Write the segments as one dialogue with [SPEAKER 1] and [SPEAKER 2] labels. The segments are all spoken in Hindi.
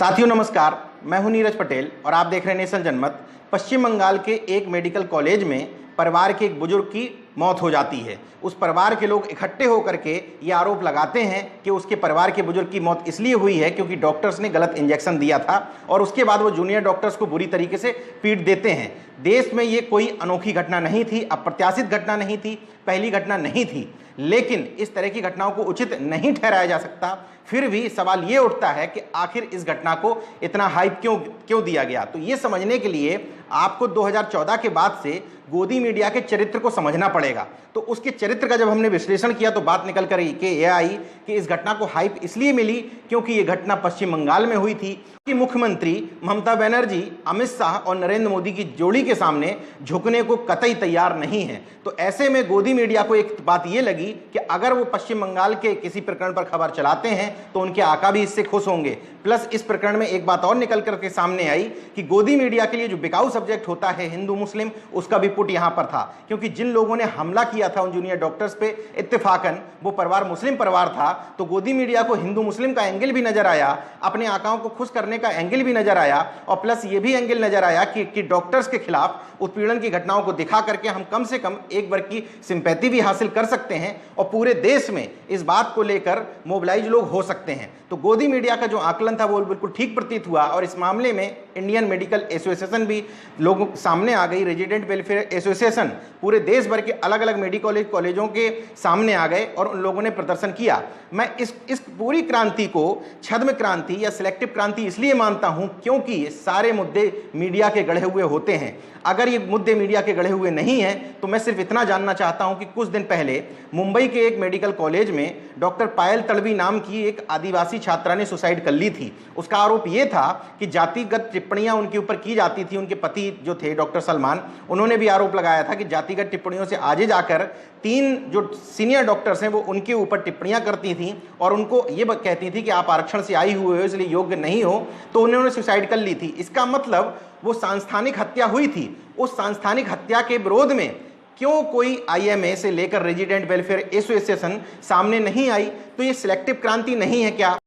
[SPEAKER 1] साथियों नमस्कार, मैं हूं नीरज पटेल और आप देख रहे हैं नेशनल जनमत। पश्चिम बंगाल के एक मेडिकल कॉलेज में परिवार के एक बुजुर्ग की मौत हो जाती है। उस परिवार के लोग इकट्ठे होकर के ये आरोप लगाते हैं कि उसके परिवार के बुजुर्ग की मौत इसलिए हुई है क्योंकि डॉक्टर्स ने गलत इंजेक्शन दिया था और उसके बाद वो जूनियर डॉक्टर्स को बुरी तरीके से पीट देते हैं। देश में ये कोई अनोखी घटना नहीं थी, अप्रत्याशित घटना नहीं थी, पहली घटना नहीं थी, लेकिन इस तरह की घटनाओं को उचित नहीं ठहराया जा सकता। फिर भी सवाल ये उठता है कि आखिर इस घटना को इतना हाइप क्यों दिया गया। तो ये समझने के लिए आपको 2014 के बाद से गोदी मीडिया के चरित्र को समझना पड़ेगा। तो उसके चरित्र का जब हमने विश्लेषण किया तो बात निकल कर ये आई कि इस घटना को हाइप इसलिए मिली क्योंकि ये घटना पश्चिम बंगाल में हुई थी कि मुख्यमंत्री ममता बनर्जी, अमित शाह और नरेंद्र मोदी की जोड़ी के सामने झुकने को कतई तैयार नहीं है। तो ऐसे में गोदी मीडिया को एक बात ये लगी कि अगर वो पश्चिम बंगाल के किसी प्रकरण पर खबर चलाते हैं तो उनके आका भी इससे खुश होंगे। प्लस इस प्रकरण में एक बात और निकल करके सामने आई कि गोदी मीडिया के लिए जो बिकाऊ सब्जेक्ट होता है हिंदू मुस्लिम, उसका भी पुट यहां पर था, क्योंकि जिन लोगों ने हमला किया था उन जूनियर डॉक्टर्स पे इत्तेफाकन वो परिवार मुस्लिम परिवार था। तो गोदी मीडिया को हिंदू मुस्लिम का एंगल भी नजर आया, अपने आकाओं को खुश करने का एंगल भी नजर आया और प्लस ये भी एंगल नजर आया कि डॉक्टर्स के खिलाफ उत्पीड़न की घटनाओं को दिखा करके हम कम से कम एक वर्ग की सिंपैथी भी हासिल कर सकते हैं और पूरे देश में इस बात को लेकर मोबिलाइज लोग हो सकते हैं। तो गोदी मीडिया का जो आकलन था वो बिल्कुल ठीक प्रतीत हुआ और इस मामले में इंडियन मेडिकल एसोसिएशन भी लोगों सामने आ गई। रेजिडेंट वेलफेयर एसोसिएशन पूरे देश भर के अलग अलग मेडिकल कॉलेजों के सामने आ गए और उन लोगों ने प्रदर्शन किया। मैं इस पूरी क्रांति को छद्म क्रांति या सिलेक्टिव क्रांति इसलिए मानता हूं क्योंकि ये सारे मुद्दे मीडिया के गढ़े हुए होते हैं। अगर ये मुद्दे मीडिया के गढ़े हुए नहीं हैं तो मैं सिर्फ इतना जानना चाहता हूं कि कुछ दिन पहले मुंबई के एक मेडिकल कॉलेज में डॉक्टर पायल तड़वी नाम की एक आदिवासी छात्रा ने सुसाइड कर ली थी। उसका आरोप यह था कि जातिगत टिप्पणियां उनके ऊपर की जाती थी। उनके पति जो थे डॉक्टर सलमान, उन्होंने भी आरोप लगाया था कि जातिगत टिप्पणियों से आगे जाकर 3 जो सीनियर डॉक्टर्स हैं वो उनके ऊपर टिप्पणियां करती थी और उनको ये कहती थी कि आप आरक्षण से आई हुए हो इसलिए योग्य नहीं हो, तो उन्होंने सुसाइड कर ली थी। इसका मतलब वो सांस्थानिक हत्या हुई थी। उस सांस्थानिक हत्या के विरोध में क्यों कोई आईएमए से लेकर रेजिडेंट वेलफेयर एसोसिएशन सामने नहीं आई? तो ये सिलेक्टिव क्रांति नहीं है क्या?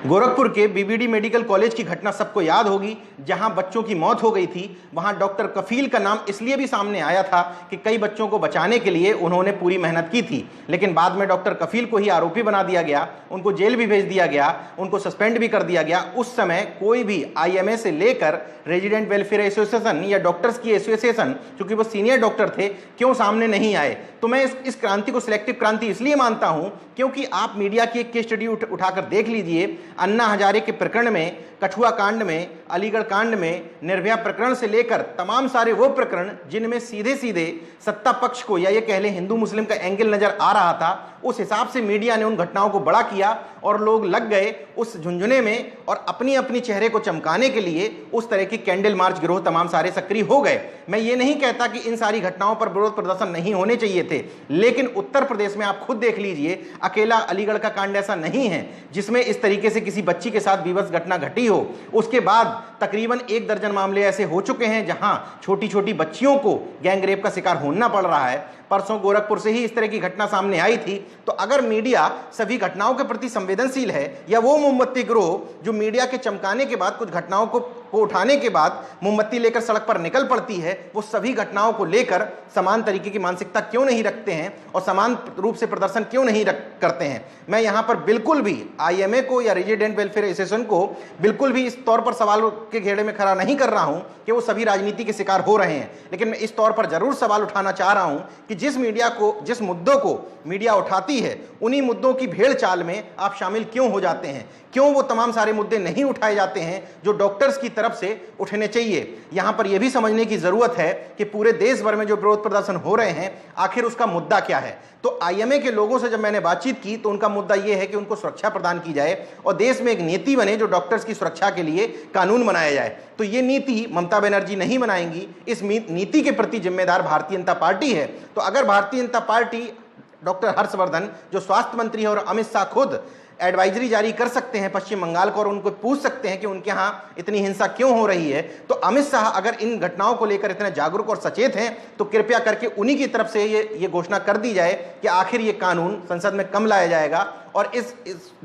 [SPEAKER 1] गोरखपुर के बीबीडी मेडिकल कॉलेज की घटना सबको याद होगी, जहां बच्चों की मौत हो गई थी। वहां डॉक्टर कफील का नाम इसलिए भी सामने आया था कि कई बच्चों को बचाने के लिए उन्होंने पूरी मेहनत की थी, लेकिन बाद में डॉक्टर कफील को ही आरोपी बना दिया गया, उनको जेल भी भेज दिया गया, उनको सस्पेंड भी कर दिया गया। उस समय कोई भी आईएमए से लेकर रेजिडेंट वेलफेयर एसोसिएशन या डॉक्टर्स की एसोसिएशन, क्योंकि वो सीनियर डॉक्टर थे, क्यों सामने नहीं आए? तो मैं इस क्रांति को सिलेक्टिव क्रांति इसलिए मानता हूं क्योंकि आप मीडिया की एक केस स्टडी उठाकर देख लीजिए। अन्ना हजारे के प्रकरण में, कठुआ कांड में, अलीगढ़ कांड में, निर्भया प्रकरण से लेकर तमाम सारे वो प्रकरण जिनमें सीधे सीधे सत्ता पक्ष को या ये कह लें हिंदू मुस्लिम का एंगल नजर आ रहा था, उस हिसाब से मीडिया ने उन घटनाओं को बड़ा किया और लोग लग गए उस झुंझुने में और अपनी अपनी चेहरे को चमकाने के लिए उस तरह की कैंडल मार्च गिरोह तमाम सारे सक्रिय हो गए। मैं ये नहीं कहता कि इन सारी घटनाओं पर विरोध प्रदर्शन नहीं होने चाहिए थे, लेकिन उत्तर प्रदेश में आप खुद देख लीजिए, अकेला अलीगढ़ का कांड ऐसा नहीं है जिसमें इस तरीके से किसी बच्ची के साथ विवश घटना घटी हो। उसके बाद तकरीबन 1 दर्जन मामले ऐसे हो चुके हैं जहां छोटी छोटी बच्चियों को गैंगरेप का शिकार होना पड़ रहा है। परसों गोरखपुर से ही इस तरह की घटना सामने आई थी। तो अगर मीडिया सभी घटनाओं के प्रति संवेदनशील है या वो मोमबत्ती गिरोह जो मीडिया के चमकाने के बाद कुछ घटनाओं को उठाने के बाद मोमबत्ती लेकर सड़क पर निकल पड़ती है, वो सभी घटनाओं को लेकर समान तरीके की मानसिकता क्यों नहीं रखते हैं और समान रूप से प्रदर्शन क्यों नहीं करते हैं? मैं यहां पर बिल्कुल भी आईएमए को या रेजिडेंट वेलफेयर एसोसिएशन को बिल्कुल भी इस तौर पर सवाल के घेरे में खड़ा नहीं कर रहा हूं कि वो सभी राजनीति के शिकार हो रहे हैं, लेकिन मैं इस तौर पर जरूर सवाल उठाना चाह रहा हूं कि जिस मुद्दों को मीडिया उठाती है उन्हीं मुद्दों की भेड़ चाल में आप शामिल क्यों हो जाते हैं? क्यों वो तमाम सारे मुद्दे नहीं उठाए जाते हैं जो डॉक्टर्स की तरफ से उठने चाहिए? यहां पर यह भी समझने की जरूरत है कि पूरे देश भर में जो विरोध प्रदर्शन हो रहे हैं आखिर उसका मुद्दा क्या है? तो आईएमए के लोगों से जब मैंने बातचीत की तो उनका मुद्दा यह है कि उनको सुरक्षा प्रदान की जाए और देश में एक नीति बने जो डॉक्टर्स की सुरक्षा के लिए कानून बनाया जाए। तो ये नीति ममता बनर्जी नहीं बनाएंगी, इस नीति के प्रति जिम्मेदार भारतीय जनता पार्टी है। तो अगर भारतीय जनता पार्टी, डॉक्टर हर्षवर्धन जो स्वास्थ्य मंत्री है और अमित शाह खुद एडवाइजरी जारी कर सकते हैं पश्चिम बंगाल को और उनको पूछ सकते हैं कि उनके यहाँ इतनी हिंसा क्यों हो रही है, तो अमित शाह अगर इन घटनाओं को लेकर इतने जागरूक और सचेत हैं तो कृपया करके उन्हीं की तरफ से ये घोषणा कर दी जाए कि आखिर ये कानून संसद में कब लाया जाएगा और इस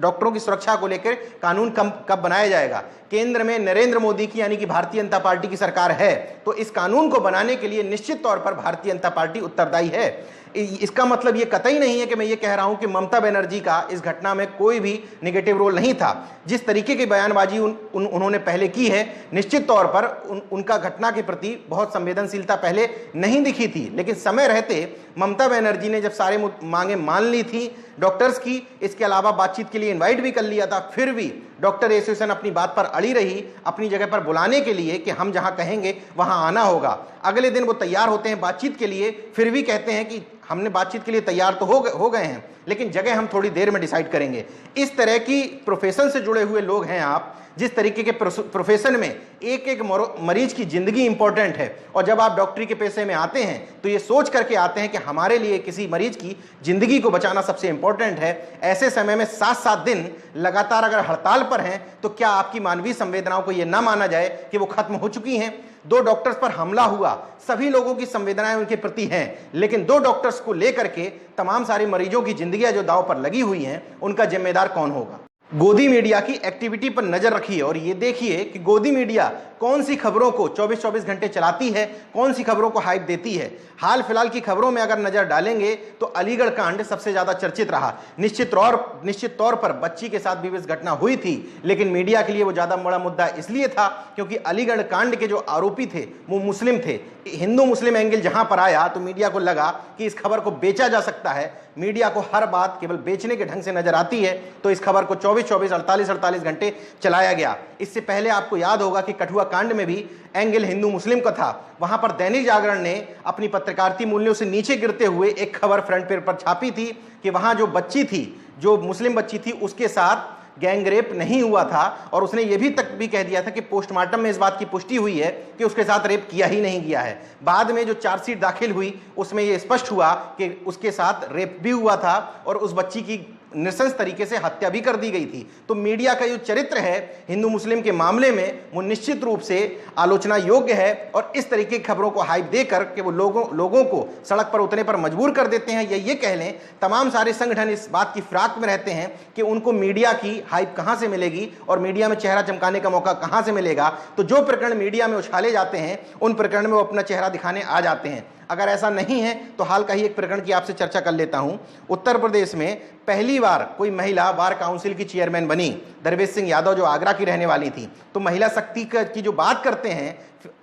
[SPEAKER 1] डॉक्टरों की सुरक्षा को लेकर कानून कब बनाया जाएगा। केंद्र में नरेंद्र मोदी की यानी कि भारतीय जनता पार्टी की सरकार है, तो इस कानून को बनाने के लिए निश्चित तौर पर भारतीय जनता पार्टी उत्तरदायी है। इसका मतलब ये कतई नहीं है कि मैं ये कह रहा हूं कि ममता बनर्जी का इस घटना में कोई भी नेगेटिव रोल नहीं था। जिस तरीके की बयानबाजी उन्होंने पहले की है, निश्चित तौर पर उनका घटना के प्रति बहुत संवेदनशीलता पहले नहीं दिखी थी, लेकिन समय रहते ममता बनर्जी ने जब सारे मांगे मान ली थी डॉक्टर्स की, इसके अलावा बातचीत के लिए इनवाइट भी कर लिया था, फिर भी डॉक्टर एसोसिएशन अपनी बात पर अड़ी रही, अपनी जगह पर बुलाने के लिए कि हम जहां कहेंगे वहां आना होगा। अगले दिन वो तैयार होते हैं बातचीत के लिए, फिर भी कहते हैं कि हमने बातचीत के लिए तैयार तो हो गए हैं, लेकिन जगह हम थोड़ी देर में डिसाइड करेंगे। इस तरह की प्रोफेशन से जुड़े हुए लोग हैं आप, जिस तरीके के प्रोफेशन में एक एक मरीज की जिंदगी इंपॉर्टेंट है, और जब आप डॉक्टरी के पेशे में आते हैं तो ये सोच करके आते हैं कि हमारे लिए किसी मरीज की जिंदगी को बचाना सबसे इंपॉर्टेंट है। ऐसे समय में 7-7 दिन लगातार अगर हड़ताल पर हैं तो क्या आपकी मानवीय संवेदनाओं को यह ना माना जाए कि वो खत्म हो चुकी हैं? 2 डॉक्टर्स पर हमला हुआ, सभी लोगों की संवेदनाएं उनके प्रति हैं, लेकिन 2 डॉक्टर्स को लेकर के तमाम सारे मरीजों की जिंदगियां जो दांव पर लगी हुई हैं, उनका जिम्मेदार कौन होगा? गोदी मीडिया की एक्टिविटी पर नजर रखिए और ये देखिए कि गोदी मीडिया कौन सी खबरों को 24-24 घंटे चलाती है, कौन सी खबरों को हाइप देती है। हाल फिलहाल की खबरों में अगर नजर डालेंगे तो अलीगढ़ कांड सबसे ज्यादा चर्चित रहा। निश्चित तौर पर बच्ची के साथ भी इस घटना हुई थी, लेकिन मीडिया के लिए वो ज्यादा बड़ा मुद्दा इसलिए था क्योंकि अलीगढ़ कांड के जो आरोपी थे वो मुस्लिम थे। हिंदू मुस्लिम एंगल जहां पर आया तो मीडिया को लगा कि इस खबर को बेचा जा सकता है। मीडिया को हर बात केवल बेचने के ढंग से नजर आती है, तो इस खबर को 24-24, 48-48 घंटे चलाया गया। इससे पहले आपको याद होगा कि कठुआ कांड में भी एंगल हिंदू मुस्लिम का था। वहां पर दैनिक जागरण ने अपनी पत्रकारिता मूल्यों से नीचे गिरते हुए एक खबर फ्रंट पेज पर छापी थी कि वहां जो बच्ची थी, जो मुस्लिम बच्ची थी, उसके साथ गैंग रेप नहीं हुआ था, और उसने यह भी तक भी कह दिया था कि पोस्टमार्टम में इस बात की पुष्टि हुई है कि उसके साथ रेप किया ही नहीं गया है। बाद में जो चार्जशीट दाखिल हुई उसमें यह स्पष्ट हुआ कि उसके साथ रेप भी हुआ था और उस बच्ची की नृशंस तरीके से हत्या भी कर दी गई थी। तो मीडिया का जो चरित्र है हिंदू मुस्लिम के मामले में वो निश्चित रूप से आलोचना योग्य है, और इस तरीके की खबरों को हाइप देकर के वो लोगों को सड़क पर उतरने पर मजबूर कर देते हैं। या ये कह लें तमाम सारे संगठन इस बात की फिराक में रहते हैं कि उनको मीडिया की हाइप कहां से मिलेगी और मीडिया में चेहरा चमकाने का मौका कहां से मिलेगा। तो जो प्रकरण मीडिया में उछाले जाते हैं उन प्रकरण में वो अपना चेहरा दिखाने आ जाते हैं। अगर ऐसा नहीं है तो हाल का ही एक प्रकरण की आपसे चर्चा कर लेता हूं। उत्तर प्रदेश में पहली बार कोई महिला बार काउंसिल की चेयरमैन बनी, दरवेश सिंह यादव, जो आगरा की रहने वाली थी। तो महिला शक्ति की जो बात करते हैं,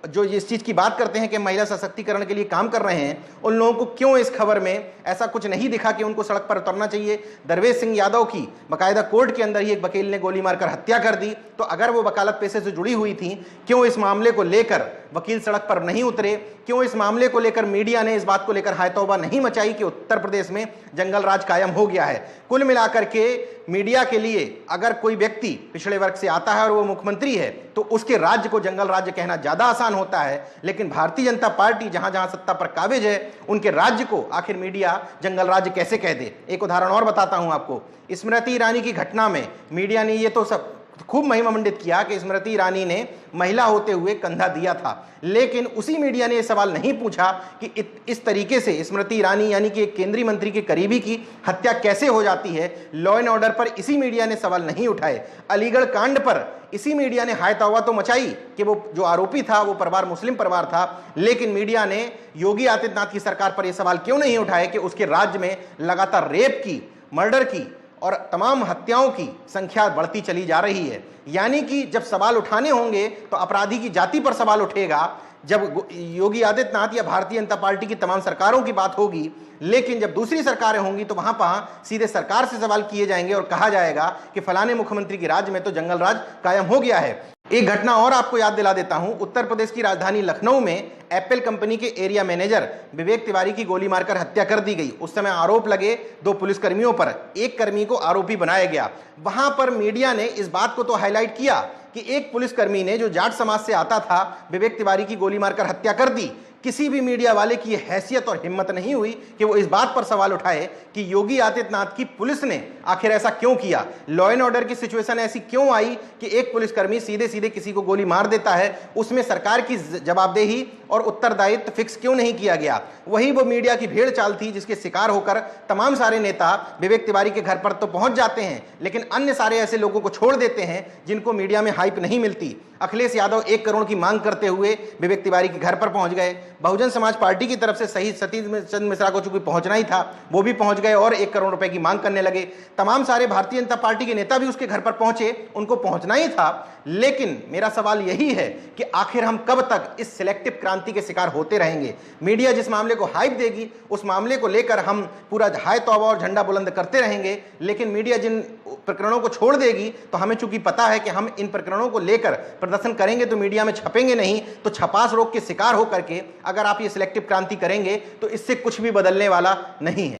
[SPEAKER 1] जो इस चीज की बात करते हैं कि महिला सशक्तिकरण के लिए काम कर रहे हैं, उन लोगों को क्यों इस खबर में ऐसा कुछ नहीं दिखा कि उनको सड़क पर उतरना चाहिए? दरवेश सिंह यादव की बाकायदा कोर्ट के अंदर ही एक वकील ने गोली मारकर हत्या कर दी। तो अगर वो वकालत पेशे से जुड़ी हुई थी, क्यों इस मामले को लेकर वकील सड़क पर नहीं उतरे? क्यों इस मामले को लेकर मीडिया ने इस बात को लेकर हाय तौबा नहीं मचाई कि उत्तर प्रदेश में जंगल राज कायम हो गया है? कुल मिलाकर के मीडिया के लिए अगर कोई व्यक्ति पिछड़े वर्ग से आता है और वो मुख्यमंत्री है तो उसके राज्य को जंगल राज्य कहना ज्यादा आसान होता है, लेकिन भारतीय जनता पार्टी जहां जहां सत्ता पर काबिज है उनके राज्य को आखिर मीडिया जंगल राज्य कैसे कह दे? एक उदाहरण और बताता हूं आपको। स्मृति ईरानी की घटना में मीडिया ने ये तो सब खूब महिमा मंडित किया कि स्मृति ईरानी ने महिला होते हुए कंधा दिया था, लेकिन उसी मीडिया ने यह सवाल नहीं पूछा कि इस तरीके से स्मृति ईरानी यानी कि एक केंद्रीय मंत्री के करीबी की हत्या कैसे हो जाती है। लॉ एंड ऑर्डर पर इसी मीडिया ने सवाल नहीं उठाए। अलीगढ़ कांड पर इसी मीडिया ने हाय तौबा तो मचाई कि वो जो आरोपी था वो परिवार मुस्लिम परिवार था, लेकिन मीडिया ने योगी आदित्यनाथ की सरकार पर यह सवाल क्यों नहीं उठाए कि उसके राज्य में लगातार रेप की, मर्डर की और तमाम हत्याओं की संख्या बढ़ती चली जा रही है। यानी कि जब सवाल उठाने होंगे तो अपराधी की जाति पर सवाल उठेगा जब योगी आदित्यनाथ या भारतीय जनता पार्टी की तमाम सरकारों की बात होगी, लेकिन जब दूसरी सरकारें होंगी तो वहां सीधे सरकार से सवाल किए जाएंगे और कहा जाएगा कि फलाने मुख्यमंत्री के राज्य में तो जंगल राज कायम हो गया है। एक घटना और आपको याद दिला देता हूं। उत्तर प्रदेश की राजधानी लखनऊ में एप्पल कंपनी के एरिया मैनेजर विवेक तिवारी की गोली मारकर हत्या कर दी गई। उस समय आरोप लगे 2 पुलिसकर्मियों पर, एक कर्मी को आरोपी बनाया गया। वहां पर मीडिया ने इस बात को तो हाईलाइट किया कि एक पुलिसकर्मी ने जो जाट समाज से आता था विवेक तिवारी की गोली मारकर हत्या कर दी। किसी भी मीडिया वाले की हैसियत और हिम्मत नहीं हुई कि वो इस बात पर सवाल उठाए कि योगी आदित्यनाथ की पुलिस ने आखिर ऐसा क्यों किया। लॉ एंड ऑर्डर की सिचुएशन ऐसी क्यों आई कि एक पुलिसकर्मी सीधे सीधे किसी को गोली मार देता है? उसमें सरकार की जवाबदेही और उत्तरदायित्व फिक्स क्यों नहीं किया गया? वही वो मीडिया की भेड़ चाल थी जिसके शिकार होकर तमाम सारे नेता विवेक तिवारी के घर पर तो पहुंच जाते हैं, लेकिन अन्य सारे ऐसे लोगों को छोड़ देते हैं जिनको मीडिया में हाइप नहीं मिलती। अखिलेश यादव 1 करोड़ की मांग करते हुए विवेक तिवारी के घर पर पहुंच गए। बहुजन समाज पार्टी की तरफ से शहीद सतीश चंद्र मिश्रा को चूंकि पहुंचना ही था, वो भी पहुंच गए और 1 करोड़ रुपए की मांग करने लगे। तमाम सारे भारतीय जनता पार्टी के नेता भी उसके घर पर पहुंचे, उनको पहुंचना ही था। लेकिन मेरा सवाल यही है कि आखिर हम कब तक इस सिलेक्टिव क्रांति के शिकार होते रहेंगे? मीडिया जिस मामले को हाइप देगी, उस मामले को लेकर हम पूरा हाय तौबा और झंडा बुलंद करते रहेंगे, लेकिन मीडिया जिन प्रकरणों को छोड़ देगी तो हमें चूंकि पता है कि हम इन प्रकरणों को लेकर प्रदर्शन करेंगे तो मीडिया में छपेंगे नहीं, तो छपास रोग के शिकार होकर के अगर आप ये सिलेक्टिव क्रांति करेंगे तो इससे कुछ भी बदलने वाला नहीं है।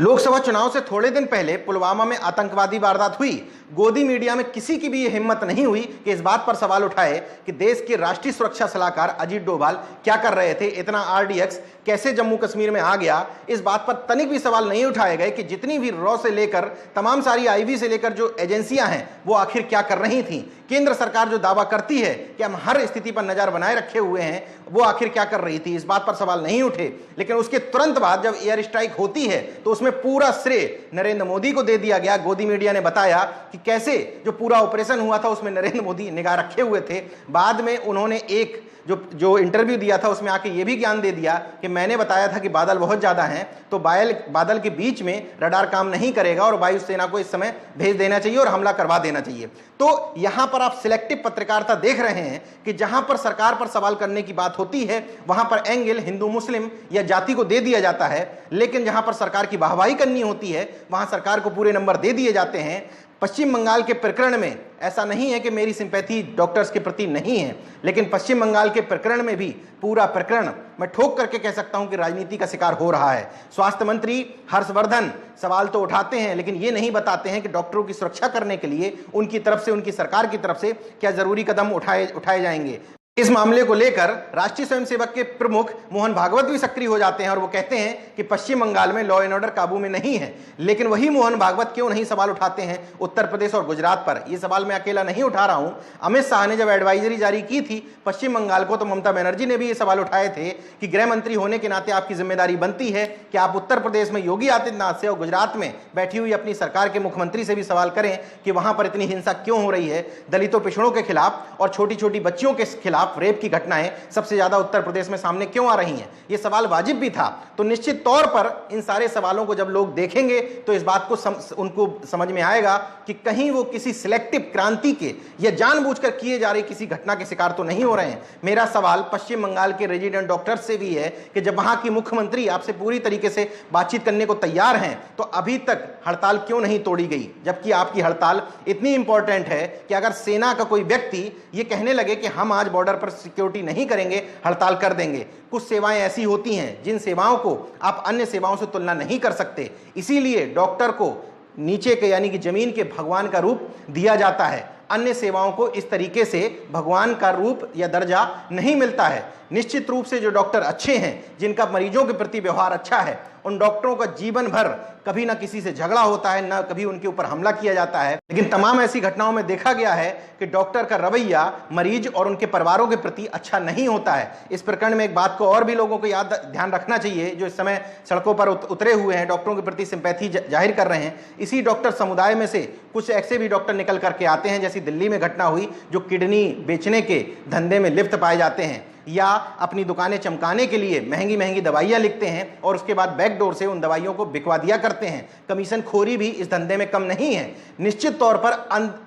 [SPEAKER 1] लोकसभा चुनाव से थोड़े दिन पहले पुलवामा में आतंकवादी वारदात हुई। गोदी मीडिया में किसी की भी ये हिम्मत नहीं हुई कि इस बात पर सवाल उठाए कि देश के राष्ट्रीय सुरक्षा सलाहकार अजीत डोभाल क्या कर रहे थे, इतना आरडीएक्स कैसे जम्मू कश्मीर में आ गया। इस बात पर तनिक भी सवाल नहीं उठाए गए कि जितनी भी रॉ से लेकर तमाम सारी आईवी से लेकर जो एजेंसियां हैं वो आखिर क्या कर रही थी। केंद्र सरकार जो दावा करती है कि हम हर स्थिति पर नजर बनाए रखे हुए हैं, वो आखिर क्या कर रही थी, इस बात पर सवाल नहीं उठे। लेकिन उसके तुरंत बाद जब एयर स्ट्राइक होती है तो उसमें पूरा श्रेय नरेंद्र मोदी को दे दिया गया। गोदी मीडिया ने बताया कि कैसे जो पूरा ऑपरेशन हुआ था उसमें नरेंद्र मोदी निगाह रखे हुए थे। बाद में उन्होंने एक जो इंटरव्यू दिया था उसमें आके ये भी ज्ञान दे दिया कि मैंने बताया था कि बादल बहुत ज्यादा हैं, तो बादल के बीच में रडार काम नहीं करेगा और वायुसेना को इस समय भेज देना चाहिए और हमला करवा देना चाहिए। तो यहां पर आप सिलेक्टिव पत्रकारिता देख रहे हैं कि जहां पर सरकार पर सवाल करने की बात होती है वहां पर एंगल हिंदू मुस्लिम या जाति को दे दिया जाता है, लेकिन जहां पर सरकार की वाहवाही करनी होती है वहां सरकार को पूरे नंबर दे दिए जाते हैं। पश्चिम बंगाल के प्रकरण में ऐसा नहीं है कि मेरी सिंपैथी डॉक्टर्स के प्रति नहीं है, लेकिन पश्चिम बंगाल के प्रकरण में भी पूरा प्रकरण मैं ठोक करके कह सकता हूं कि राजनीति का शिकार हो रहा है। स्वास्थ्य मंत्री हर्षवर्धन सवाल तो उठाते हैं, लेकिन ये नहीं बताते हैं कि डॉक्टरों की सुरक्षा करने के लिए उनकी तरफ से, उनकी सरकार की तरफ से क्या जरूरी कदम उठाए जाएंगे। इस मामले को लेकर राष्ट्रीय स्वयंसेवक के प्रमुख मोहन भागवत भी सक्रिय हो जाते हैं और वो कहते हैं कि पश्चिम बंगाल में लॉ एंड ऑर्डर काबू में नहीं है। लेकिन वही मोहन भागवत क्यों नहीं सवाल उठाते हैं उत्तर प्रदेश और गुजरात पर? ये सवाल मैं अकेला नहीं उठा रहा हूं। अमित शाह ने जब एडवाइजरी जारी की थी पश्चिम बंगाल को, तो ममता बनर्जी ने भी ये सवाल उठाए थे कि गृह मंत्री होने के नाते आपकी जिम्मेदारी बनती है कि आप उत्तर प्रदेश में योगी आदित्यनाथ से और गुजरात में बैठी हुई अपनी सरकार के मुख्यमंत्री से भी सवाल करें कि वहां पर इतनी हिंसा क्यों हो रही है। दलितों पिछड़ों के खिलाफ और छोटी छोटी बच्चियों के खिलाफ रेप की घटनाएं सबसे ज्यादा उत्तर प्रदेश में सामने क्यों आ रही हैं? ये सवाल वाजिब भी था। तो निश्चित तौर पर इन सारे सवालों को जब लोग देखेंगे तो इस बात को उनको समझ में आएगा कि कहीं वो किसी सिलेक्टिव क्रांति के या जानबूझकर किए जा रही किसी घटना के शिकार तो नहीं हो रहे हैं। मेरा सवाल पश्चिम बंगाल के रेजिडेंट डॉक्टर्स से भी है कि जब वहां की मुख्यमंत्री आपसे पूरी तरीके से बातचीत करने को तैयार हैं तो अभी तक हड़ताल क्यों नहीं तोड़ी गई, जबकि आपकी हड़ताल इतनी इंपॉर्टेंट है कि अगर सेना का कोई व्यक्ति ये कहने लगे कि हम आज बॉर्डर पर सिक्योरिटी नहीं करेंगे, हड़ताल कर देंगे। कुछ सेवाएं ऐसी होती हैं जिन सेवाओं को आप अन्य सेवाओं से तुलना नहीं कर सकते, इसीलिए डॉक्टर को नीचे के यानी कि जमीन के भगवान का रूप दिया जाता है। अन्य सेवाओं को इस तरीके से भगवान का रूप या दर्जा नहीं मिलता है। निश्चित रूप से जो डॉक्टर अच्छे हैं, जिनका मरीजों के प्रति व्यवहार अच्छा है, उन डॉक्टरों का जीवन भर कभी ना किसी से झगड़ा होता है, ना कभी उनके ऊपर हमला किया जाता है। लेकिन तमाम ऐसी घटनाओं में देखा गया है कि डॉक्टर का रवैया मरीज और उनके परिवारों के प्रति अच्छा नहीं होता है। इस प्रकरण में एक बात को और भी लोगों को ध्यान रखना चाहिए, जो इस समय सड़कों पर उतरे हुए हैं, डॉक्टरों के प्रति सिंपैथी जाहिर कर रहे हैं। इसी डॉक्टर समुदाय में से कुछ ऐसे भी डॉक्टर निकल करके आते हैं, जैसी दिल्ली में घटना हुई, जो किडनी बेचने के धंधे में लिप्त पाए जाते हैं या अपनी दुकानें चमकाने के लिए महंगी महंगी दवाइयां लिखते हैं और उसके बाद बैकडोर से उन दवाइयों को बिकवा दिया करते हैं। कमीशन खोरी भी इस धंधे में कम नहीं है। निश्चित तौर पर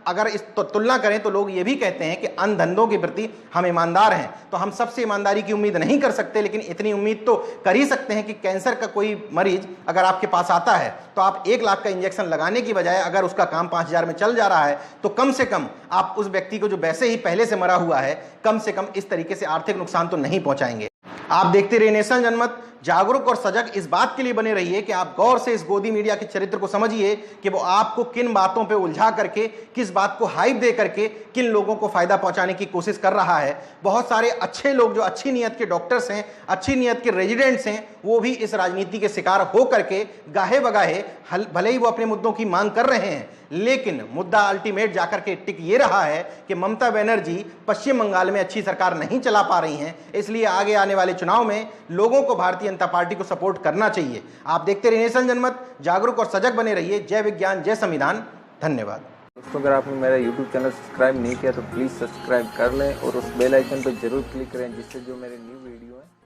[SPEAKER 1] अगर इस तुलना करें तो लोग ये भी कहते हैं कि अन्य धंधों के प्रति हम ईमानदार हैं, तो हम सबसे ईमानदारी की उम्मीद नहीं कर सकते, लेकिन इतनी उम्मीद तो कर ही सकते हैं कि कैंसर का कोई मरीज अगर आपके पास आता है तो आप 1 लाख का इंजेक्शन लगाने की बजाय अगर उसका काम 5,000 में चल जा रहा है तो कम से कम आप उस व्यक्ति को, जो वैसे ही पहले से मरा हुआ है, कम से कम इस तरीके से आर्थिक नुकसान तो नहीं पहुंचाएंगे। आप देखते रहिए नेशनल जनमत। जागरूक और सजग इस बात के लिए बने रहिए कि आप गौर से इस गोदी मीडिया के चरित्र को समझिए कि वो आपको किन बातों पे उलझा करके, किस बात को हाइप दे करके किन लोगों को फायदा पहुंचाने की कोशिश कर रहा है। बहुत सारे अच्छे लोग जो अच्छी नीयत के डॉक्टर्स हैं, अच्छी नीयत के रेजिडेंट्स हैं, वो भी इस राजनीति के शिकार हो करके गाहे बगाहे, भले ही वो अपने मुद्दों की मांग कर रहे हैं, लेकिन मुद्दा अल्टीमेट जाकर के टिक ये रहा है कि ममता बनर्जी पश्चिम बंगाल में अच्छी सरकार नहीं चला पा रही हैं। इसलिए आगे आने वाले चुनाव में लोगों को भारतीय जनता पार्टी को सपोर्ट करना चाहिए। आप देखते रहिए नेशन जनमत, जागरूक और सजग बने रहिए। जय विज्ञान, जय संविधान। धन्यवाद
[SPEAKER 2] दोस्तों, अगर आपने मेरा YouTube चैनल सब्सक्राइब नहीं किया तो प्लीज़ सब्सक्राइब कर लें और उस बेल आइकन पर जरूर क्लिक करें, जिससे जो मेरे न्यू वीडियो है